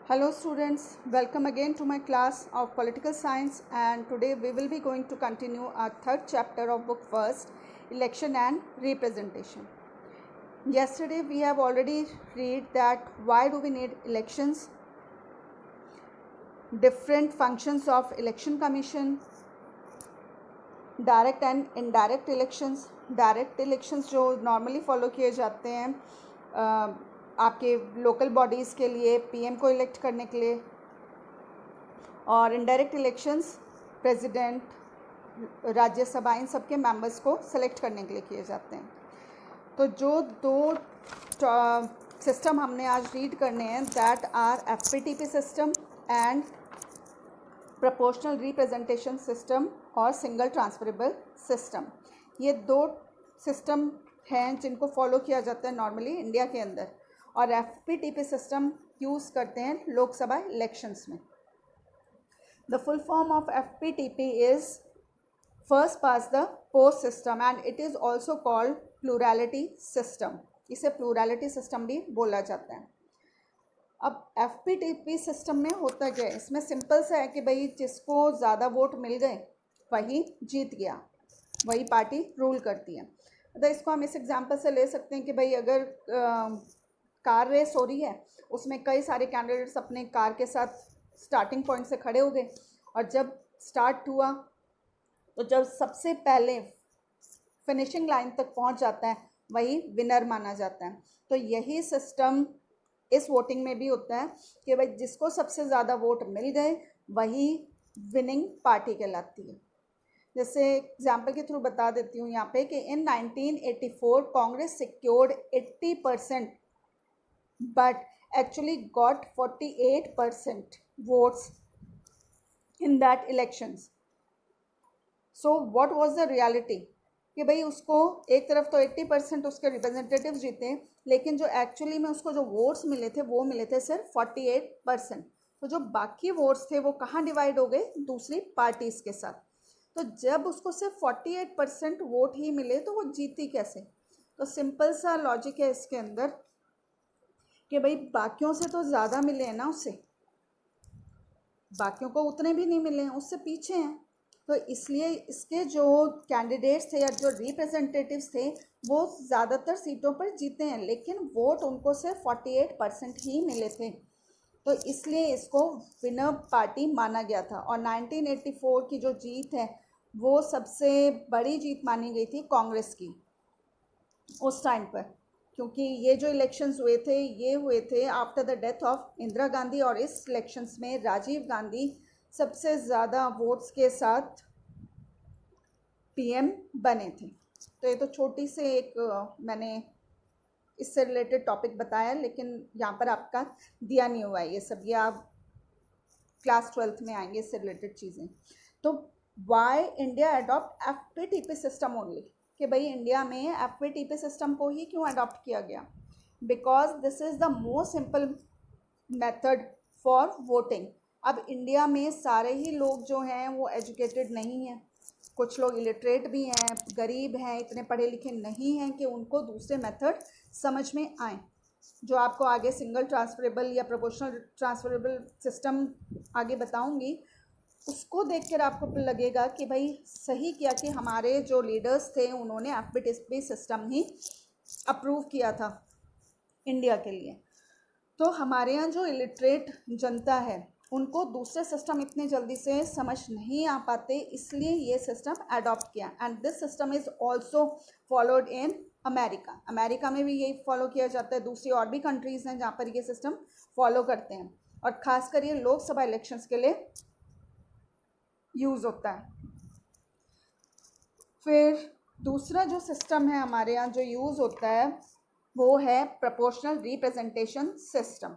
Hello students, welcome again to my class of political science, and today we will be going to continue our third chapter of book first, election and representation. Yesterday we have already read that why do we need elections, different functions of election commission, direct and indirect elections. Direct elections जो normally follow किए जाते हैं आपके local bodies के लिए, PM को elect करने के लिए, और इनडायरेक्ट इलेक्शंस प्रेसिडेंट, राज्यसभा, इन सब के मेंबर्स को सेलेक्ट करने के लिए किए जाते हैं. तो जो दो सिस्टम हमने आज रीड करने हैं that are FPTP system and proportional representation system और सिंगल ट्रांसफरेबल सिस्टम. ये दो सिस्टम हैं जिनको फॉलो किया जाता है नॉर्मली इंडिया के अंदर, और एफपीटीपी सिस्टम यूज़ करते हैं लोकसभा इलेक्शंस में. The full form of FPTP is first pass the post system and it is also called plurality system. इसे प्लूरैलिटी सिस्टम भी बोला जाता है. अब एफपीटीपी सिस्टम में होता क्या है, इसमें सिंपल सा है कि भाई जिसको ज़्यादा वोट मिल गए वही जीत गया, वही पार्टी रूल करती है. तो इसको हम इस एग्जांपल से ले सकते हैं कि भाई अगर कार रेस हो रही है, उसमें कई सारे कैंडिडेट्स अपने कार के साथ स्टार्टिंग पॉइंट से खड़े हो गए, और जब स्टार्ट हुआ तो जब सबसे पहले फिनिशिंग लाइन तक पहुंच जाता है वही विनर माना जाता है. तो यही सिस्टम इस वोटिंग में भी होता है कि भाई जिसको सबसे ज़्यादा वोट मिल गए वही विनिंग पार्टी कहलाती है. जैसे एग्जाम्पल के थ्रू बता देती हूँ यहाँ पे कि इन 1984 Congress secured 80% but actually got 48% votes in that elections. So what was the reality कि भाई उसको एक तरफ तो 80% उसके रिप्रेजेंटेटिव जीते, लेकिन जो एक्चुअली में उसको जो वोट्स मिले थे वो मिले थे सिर्फ 48%. तो जो बाकी वोट्स थे वो कहाँ डिवाइड हो गए, दूसरी पार्टीज़ के साथ. तो जब उसको सिर्फ 48% वोट ही मिले तो वो जीती कैसे. तो सिंपल सा लॉजिक है इसके अंदर कि भाई बाकियों से तो ज़्यादा मिले हैं ना, उससे बाकियों को उतने भी नहीं मिले हैं, उससे पीछे हैं. तो इसलिए इसके जो कैंडिडेट्स थे या जो रिप्रेजेंटेटिव्स थे वो ज़्यादातर सीटों पर जीते हैं, लेकिन वोट उनको सिर्फ 48% ही मिले थे. तो इसलिए इसको विनर पार्टी माना गया था. और 1984 की जो जीत है वो सबसे बड़ी जीत मानी गई थी कांग्रेस की उस टाइम पर, क्योंकि ये जो इलेक्शंस हुए थे ये हुए थे after the death of Indira Gandhi, और इस इलेक्शंस में राजीव गांधी सबसे ज़्यादा वोट्स के साथ पीएम बने थे. तो ये तो छोटी से एक मैंने इससे रिलेटेड टॉपिक बताया, लेकिन यहाँ पर आपका दिया नहीं हुआ है ये सब, ये आप क्लास 12th में आएंगे इससे रिलेटेड चीज़ें. तो why India adopt FPTP system only, कि भाई इंडिया में एफपीटीपी सिस्टम को ही क्यों अडॉप्ट किया गया, because this is the most simple method for voting. अब इंडिया में सारे ही लोग जो हैं वो एजुकेटेड नहीं हैं, कुछ लोग इलिटरेट भी हैं, गरीब हैं, इतने पढ़े लिखे नहीं हैं कि उनको दूसरे मेथड समझ में आए. जो आपको आगे सिंगल ट्रांसफरेबल या प्रोपोर्शनल ट्रांसफरेबल सिस्टम आगे बताऊंगी, उसको देखकर आपको लगेगा कि भाई सही किया कि हमारे जो लीडर्स थे उन्होंने एफपीटीपी सिस्टम ही अप्रूव किया था इंडिया के लिए. तो हमारे यहाँ जो इलिटरेट जनता है उनको दूसरे सिस्टम इतनी जल्दी से समझ नहीं आ पाते, इसलिए ये सिस्टम अडॉप्ट किया. And this system is also followed in America. America में भी यही फॉलो किया जाता है. दूसरी और भी कंट्रीज़ हैं जहाँ पर ये सिस्टम फॉलो करते हैं, और ख़ासकर ये लोकसभा इलेक्शंस के लिए यूज़ होता है. फिर दूसरा जो सिस्टम है हमारे यहाँ जो यूज़ होता है वो है प्रोपोर्शनल रिप्रेजेंटेशन सिस्टम,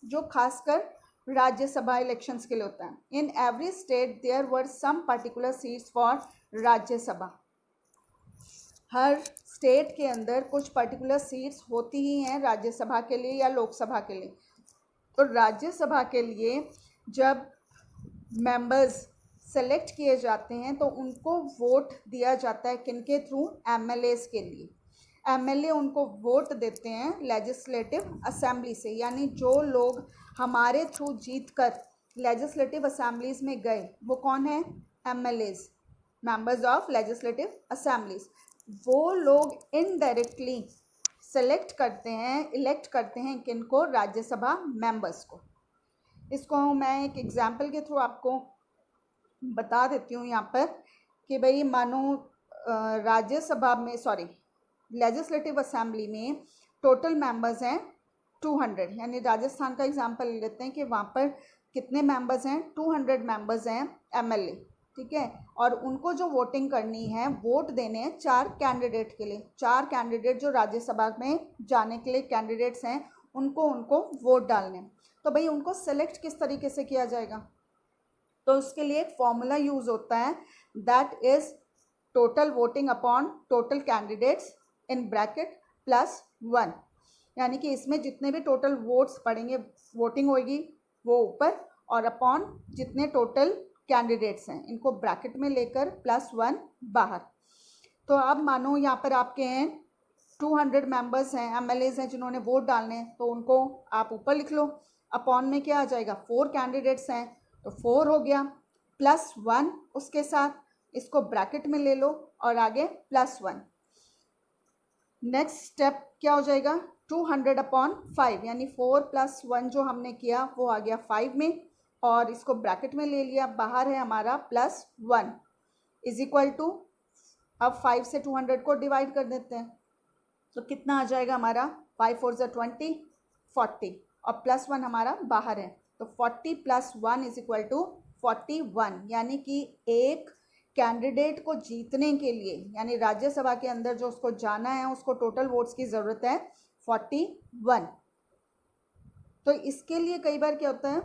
जो खासकर राज्यसभा इलेक्शंस के लिए होता है. In every state there were some particular seats for Rajya Sabha. हर स्टेट के अंदर कुछ पर्टिकुलर सीट्स होती ही हैं राज्यसभा के लिए या लोकसभा के लिए. तो राज्यसभा के लिए जब मेंबर्स सेलेक्ट किए जाते हैं तो उनको वोट दिया जाता है किनके थ्रू, एमएलएस के लिए. एमएलए उनको वोट देते हैं लेजिस्लेटिव असेंबली से, यानी जो लोग हमारे थ्रू जीत कर लेजिस्लेटिव असेंबलीज में गए, वो कौन है? MLAs, members of legislative assemblies. वो लोग इनडायरेक्टली सेलेक्ट करते हैं, इलेक्ट करते हैं किनको? राज्यसभा मेंबर्स को। इसको मैं एक एग्जाम्पल के थ्रू आपको बता देती हूँ यहाँ पर कि भाई मानो राज्यसभा में, सॉरी, लेजिस्लेटिव असेंबली में टोटल मेंबर्स हैं 200, यानी राजस्थान का एग्जांपल लेते हैं कि वहाँ पर कितने मेंबर्स हैं? 200 मेंबर्स हैं MLA, ठीक है। और उनको जो वोटिंग करनी है, वोट देने हैं 4 कैंडिडेट के लिए। 4 कैंडिडेट जो राज्यसभा में जाने के लिए कैंडिडेट्स हैं, उनको वोट डालने। तो भाई उनको सेलेक्ट किस तरीके से किया जाएगा? तो उसके लिए एक फॉर्मूला यूज़ होता है, that is total voting upon total candidates in bracket +1। यानी कि इसमें जितने भी टोटल वोट्स पड़ेंगे, वोटिंग होगी वो ऊपर, और अपॉन जितने टोटल कैंडिडेट्स हैं, इनको ब्रैकेट में लेकर +1 बाहर। तो अब मानो यहाँ पर आपके हैं 200 मेंबर्स हैं, MLAs हैं जिन्होंने वोट डालने हैं, तो उनको आप ऊपर लिख लो। अपॉन में क्या आ जाएगा? 4 कैंडिडेट्स हैं तो 4 हो गया, +1 उसके साथ, इसको ब्रैकेट में ले लो और आगे +1। नेक्स्ट स्टेप क्या हो जाएगा? 200/5, यानी 4 + 1 जो हमने किया वो आ गया 5 में, और इसको ब्रैकेट में ले लिया, बाहर है हमारा +1 इज इक्वल टू, अब 5 से 200 को डिवाइड कर देते हैं, तो कितना आ जाएगा हमारा? 5 4 = 20, 40, और +1 हमारा बाहर है, तो 40 + 1 इज इक्वल टू 41। यानी कि एक कैंडिडेट को जीतने के लिए, यानी राज्यसभा के अंदर जो उसको जाना है, उसको टोटल वोट्स की ज़रूरत है 41। तो इसके लिए कई बार क्या होता है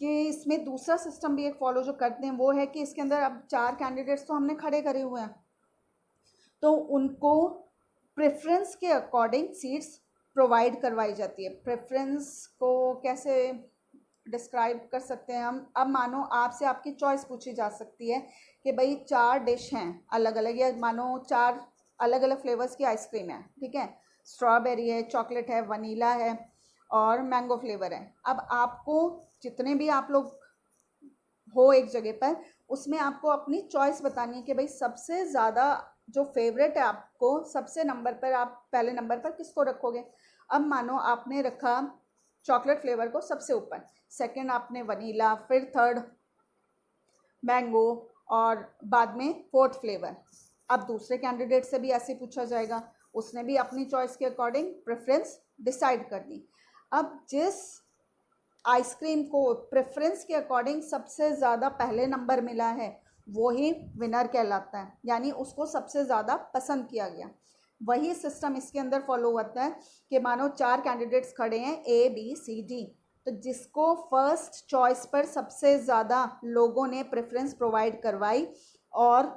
कि इसमें दूसरा सिस्टम भी एक फॉलो जो करते हैं, वो है कि इसके अंदर अब 4 कैंडिडेट्स तो हमने खड़े करे हुए हैं, तो उनको प्रेफरेंस के अकॉर्डिंग सीट्स प्रोवाइड करवाई जाती है। प्रेफरेंस को कैसे डिस्क्राइब कर सकते हैं हम? अब मानो आपसे आपकी चॉइस पूछी जा सकती है कि भाई 4 डिश हैं अलग अलग, या मानो 4 अलग अलग फ्लेवर्स की आइसक्रीम है, ठीक है, स्ट्रॉबेरी है, चॉकलेट है, वनीला है और मैंगो फ्लेवर है। अब आपको जितने भी आप लोग हो एक जगह पर, उसमें आपको अपनी चॉइस बतानी है कि भाई सबसे ज़्यादा जो फेवरेट है आपको, सबसे नंबर पर, आप पहले नंबर पर किसको रखोगे? अब मानो आपने रखा चॉकलेट फ्लेवर को सबसे ऊपर, सेकंड आपने वनीला, फिर थर्ड मैंगो, और बाद में 4th फ्लेवर। अब दूसरे कैंडिडेट से भी ऐसे पूछा जाएगा, उसने भी अपनी चॉइस के अकॉर्डिंग प्रेफरेंस डिसाइड कर दी। अब जिस आइसक्रीम को प्रेफरेंस के अकॉर्डिंग सबसे ज़्यादा पहले नंबर मिला है, वो ही विनर कहलाता है, यानी उसको सबसे ज़्यादा पसंद किया गया। वही सिस्टम इसके अंदर फॉलो होता है कि मानो 4 कैंडिडेट्स खड़े हैं A B C D, तो जिसको फर्स्ट चॉइस पर सबसे ज़्यादा लोगों ने प्रेफरेंस प्रोवाइड करवाई और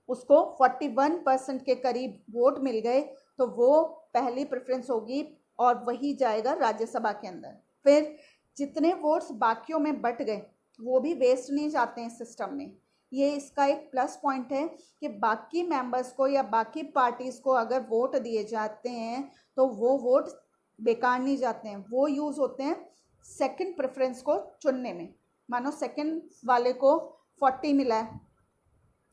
उसको 41% के करीब वोट मिल गए, तो वो पहली प्रेफरेंस होगी और वही जाएगा राज्यसभा के अंदर। फिर जितने वोट्स बाकियों में बट गए वो भी वेस्ट नहीं जाते हैं सिस्टम में। ये इसका एक प्लस पॉइंट है कि बाकी मेंबर्स को या बाकी पार्टीज़ को अगर वोट दिए जाते हैं तो वो वोट बेकार नहीं जाते हैं, वो यूज़ होते हैं सेकंड प्रेफरेंस को चुनने में। मानो सेकंड वाले को 40 मिला है,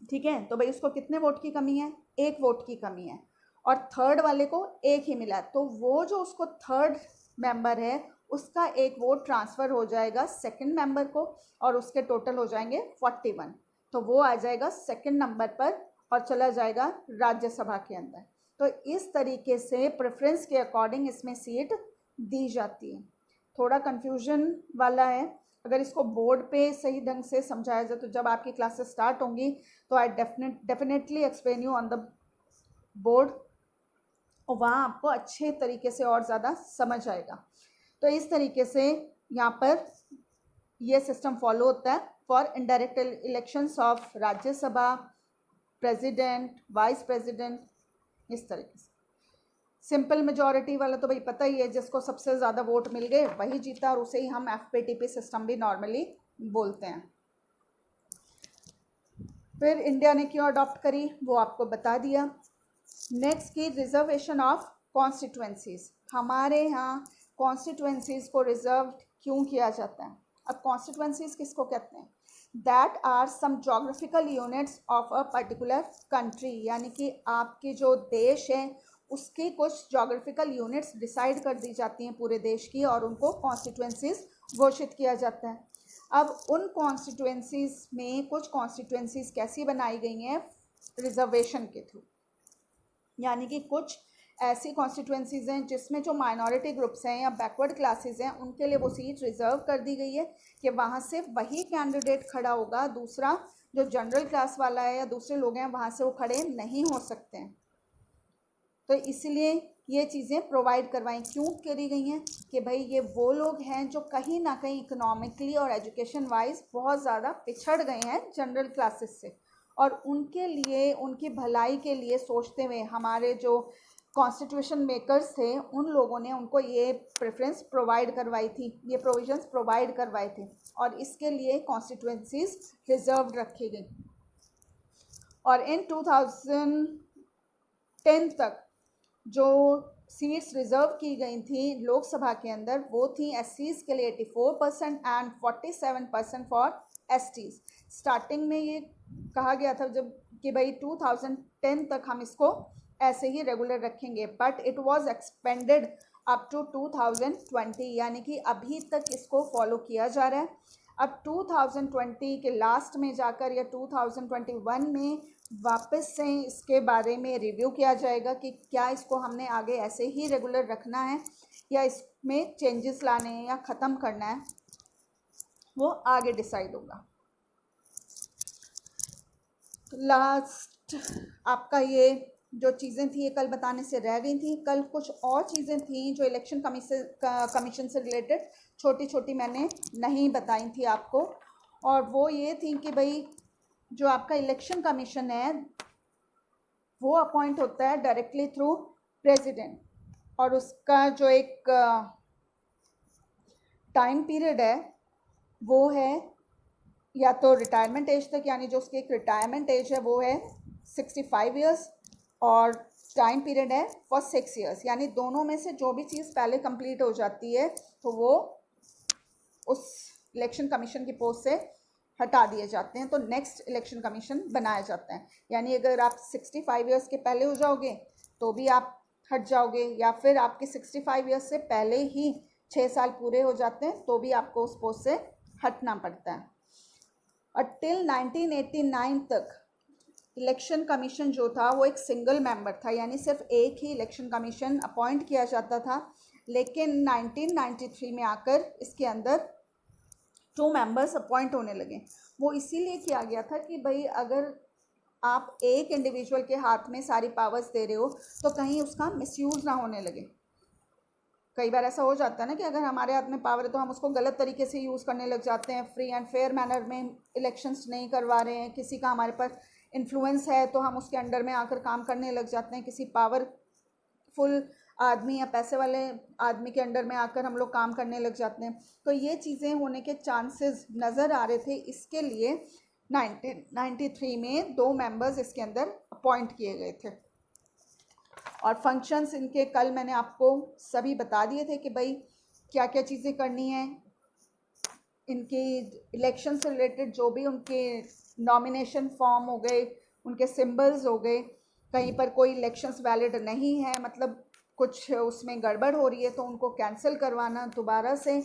ठीक है, तो भाई उसको कितने वोट की कमी है? 1 वोट की कमी है, और थर्ड वाले को 1 ही मिला है, तो वो जो उसको थर्ड मेंबर है उसका 1 वोट ट्रांसफ़र हो जाएगा सेकंड मेंबर को, और उसके टोटल हो जाएंगे 41, तो वो आ जाएगा सेकंड नंबर पर और चला जाएगा राज्यसभा के अंदर। तो इस तरीके से प्रेफरेंस के अकॉर्डिंग इसमें सीट दी जाती है। थोड़ा कन्फ्यूजन वाला है, अगर इसको बोर्ड पे सही ढंग से समझाया जाए तो जब आपकी क्लासेस स्टार्ट होंगी तो I definitely explain you on the board, और वहाँ आपको अच्छे तरीके से और ज़्यादा समझ आएगा। तो इस तरीके से यहाँ पर ये सिस्टम फॉलो होता है for indirect elections of Rajya Sabha, president, vice president, इस तरीके से। सिंपल मेजॉरिटी वाला तो भाई पता ही है, जिसको सबसे ज़्यादा वोट मिल गए वही जीता, और उसे ही हम FPTP सिस्टम भी नॉर्मली बोलते हैं। फिर इंडिया ने क्यों अडॉप्ट करी वो आपको बता दिया। नेक्स्ट की रिजर्वेशन ऑफ कॉन्स्टिट्यूएंसीज। हमारे यहाँ कॉन्स्टिट्यूएंसीज को रिजर्व क्यों किया जाता है। अब कॉन्स्टिट्यूएंसीज किसको कहते हैं? That are some geographical units of a particular country, यानी कि आपके जो देश है उसकी कुछ जोग्राफिकल यूनिट्स डिसाइड कर दी जाती हैं पूरे देश की, और उनको कॉन्स्टिट्यूएंसीज घोषित किया जाता है। अब उन कॉन्स्टिट्यूएंसीज में कुछ कॉन्स्टिट्यूएंसीज कैसी बनाई गई हैं? रिजर्वेशन के थ्रू, यानी कि कुछ ऐसी कॉन्स्टिट्यूएंसीज हैं जिसमें जो माइनॉरिटी ग्रुप्स हैं या बैकवर्ड क्लासेस हैं उनके लिए वो सीट रिजर्व कर दी गई है कि वहाँ से वही कैंडिडेट खड़ा होगा, दूसरा जो जनरल क्लास वाला है या दूसरे लोग हैं वहाँ से वो खड़े नहीं हो सकते हैं। तो इसलिए ये चीज़ें प्रोवाइड करवाई क्यों करी गई हैं कि भाई ये वो लोग हैं जो कहीं ना कहीं इकोनॉमिकली और एजुकेशन वाइज बहुत ज़्यादा पिछड़ गए हैं जनरल क्लासेस से, और उनके लिए, उनकी भलाई के लिए सोचते हुए हमारे जो कॉन्स्टिट्यूशन मेकर्स थे उन लोगों ने उनको ये प्रेफरेंस प्रोवाइड करवाई थी, ये प्रोविजंस प्रोवाइड करवाए थे, और इसके लिए कॉन्स्टिट्यूएंसीज रिजर्व रखी गई। और इन 2010 तक जो सीट्स रिजर्व की गई थी लोकसभा के अंदर वो थी एससीज के लिए 84% एंड 47% फॉर एसटीज। स्टार्टिंग में ये कहा गया था जब कि भाई 2010 तक हम इसको ऐसे ही रेगुलर रखेंगे, but it was expanded up to 2020, यानी कि अभी तक इसको फॉलो किया जा रहा है। अब 2020 के लास्ट में जाकर या 2021 में वापस से इसके बारे में रिव्यू किया जाएगा कि क्या इसको हमने आगे ऐसे ही रेगुलर रखना है या इसमें चेंजेस लाने हैं या ख़त्म करना है, वो आगे डिसाइड होगा। लास्ट आपका ये जो चीज़ें थी ये कल बताने से रह गई थी। कल कुछ और चीज़ें थी जो इलेक्शन कमीशन से रिलेटेड छोटी छोटी मैंने नहीं बताई थी आपको, और वो ये थी कि भाई जो आपका इलेक्शन कमीशन है वो अपॉइंट होता है डायरेक्टली थ्रू प्रेसिडेंट, और उसका जो एक टाइम पीरियड है वो है या तो रिटायरमेंट एज तक, यानी जो उसकी एक रिटायरमेंट एज है वो है 65 ईयर्स, और टाइम पीरियड है फॉर 6 ईयर्स, यानी दोनों में से जो भी चीज़ पहले कंप्लीट हो जाती है तो वो उस इलेक्शन कमीशन की पोस्ट से हटा दिए जाते हैं, तो नेक्स्ट इलेक्शन कमीशन बनाया जाता है। यानी अगर आप 65 ईयर्स के पहले हो जाओगे तो भी आप हट जाओगे, या फिर आपके 65 ईयर्स से पहले ही 6 साल पूरे हो जाते हैं तो भी आपको उस पोस्ट से हटना पड़ता है। और टिल 1989 तक इलेक्शन कमीशन जो था वो एक सिंगल मेंबर था, यानी सिर्फ एक ही इलेक्शन कमीशन अपॉइंट किया जाता था, लेकिन 1993 में आकर इसके अंदर 2 मेंबर्स अपॉइंट होने लगे। वो इसीलिए किया गया था कि भाई अगर आप एक इंडिविजुअल के हाथ में सारी पावर्स दे रहे हो तो कहीं उसका मिसयूज़ ना होने लगे। कई बार ऐसा हो जाता है ना कि अगर हमारे हाथ में पावर है तो हम उसको गलत तरीके से यूज़ करने लग जाते हैं, फ्री एंड फेयर मैनर में इलेक्शंस नहीं करवा रहे हैं, किसी का हमारे पर इन्फ्लुएंस है तो हम उसके अंडर में आकर काम करने लग जाते हैं, किसी पावरफुल आदमी या पैसे वाले आदमी के अंडर में आकर हम लोग काम करने लग जाते हैं। तो ये चीज़ें होने के चांसेस नज़र आ रहे थे, इसके लिए 1993 में 2 मेंबर्स इसके अंदर अपॉइंट किए गए थे। और फंक्शंस इनके कल मैंने आपको सभी बता दिए थे कि भाई क्या क्या चीज़ें करनी है। इनके इलेक्शन से रिलेटेड जो भी उनके नॉमिनेशन फॉर्म हो गए, उनके सिंबल्स हो गए, कहीं पर कोई इलेक्शंस वैलिड नहीं है, मतलब कुछ उसमें गड़बड़ हो रही है तो उनको कैंसिल करवाना, दोबारा से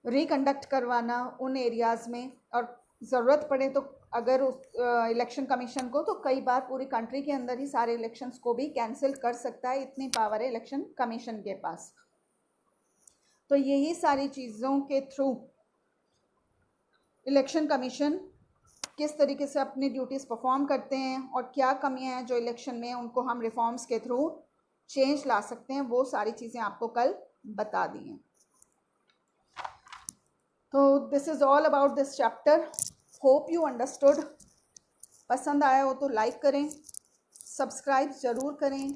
रिकंडक्ट करवाना उन एरियाज़ में, और ज़रूरत पड़े तो अगर उस इलेक्शन कमीशन को तो कई बार पूरी कंट्री के अंदर ही सारे इलेक्शंस को भी कैंसिल कर सकता है, इतनी पावर है इलेक्शन कमीशन के पास। तो यही सारी चीज़ों के थ्रू इलेक्शन कमीशन किस तरीके से अपनी ड्यूटीज़ परफॉर्म करते हैं और क्या कमियां हैं जो इलेक्शन में उनको हम रिफॉर्म्स के थ्रू चेंज ला सकते हैं, वो सारी चीज़ें आपको कल बता दी हैं। तो this is all about this chapter. Hope you understood. पसंद आया हो तो लाइक करें, सब्सक्राइब ज़रूर करें।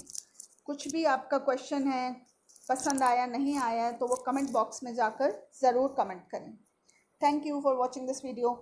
कुछ भी आपका क्वेश्चन है, पसंद आया नहीं आया है तो वो कमेंट बॉक्स में जाकर ज़रूर कमेंट करें। Thank you for watching this video.